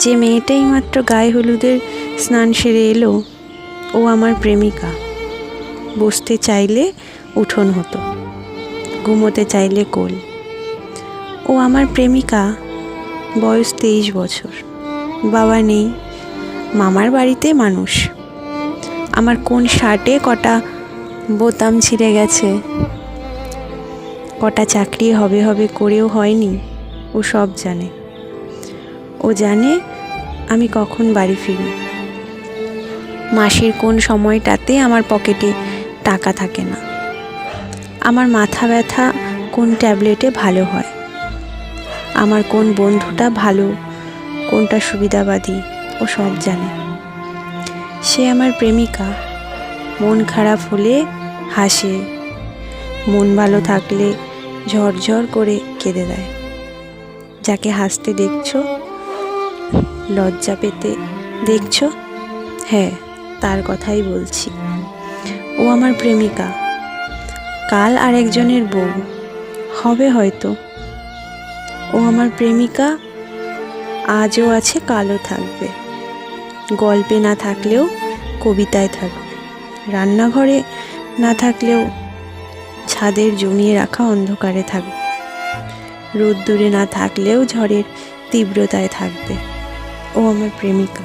যে মেয়েটাই মাত্র গায়ে হলুদের স্নান সেরে এলো, ও আমার প্রেমিকা। বসতে চাইলে উঠোন হতো, ঘুমোতে চাইলে কোল। ও আমার প্রেমিকা, বয়স 23 বছর, বাবা নেই, মামার বাড়িতে মানুষ। আমার কোন শার্টে কটা বোতাম ছিঁড়ে গেছে, কটা চাকরি হবে হবে করেও হয়নি, ও সব জানে। ও জানে আমি কখন বাড়ি ফিরি, মাসের কোন সময়টাতে আমার পকেটে টাকা থাকে না, আমার মাথা ব্যথা কোন ট্যাবলেটে ভালো হয়, আমার কোন বন্ধুটা ভালো, কোনটা সুবিধাবাদী, ও সব জানে। সে আমার প্রেমিকা। মন খারাপ হলে হাসে, মন ভালো থাকলে ঝরঝর করে কেঁদে দেয়। যাকে হাসতে দেখছো, লজ্জা পেতে দেখছো, হ্যাঁ, তার কথাই বলছি। ও আমার প্রেমিকা, কাল আরেকজনের বউ হবে হয়তো। ও আমার প্রেমিকা, আজও আছে, কালও থাকবে। গল্পে না থাকলেও কবিতায় থাকবে, রান্নাঘরে না থাকলেও ছাদের জমিয়ে রাখা অন্ধকারে থাকবে, রোদ্দুরে না থাকলেও ঝড়ের তীব্রতায় থাকবে। ও আমার প্রেমিকা।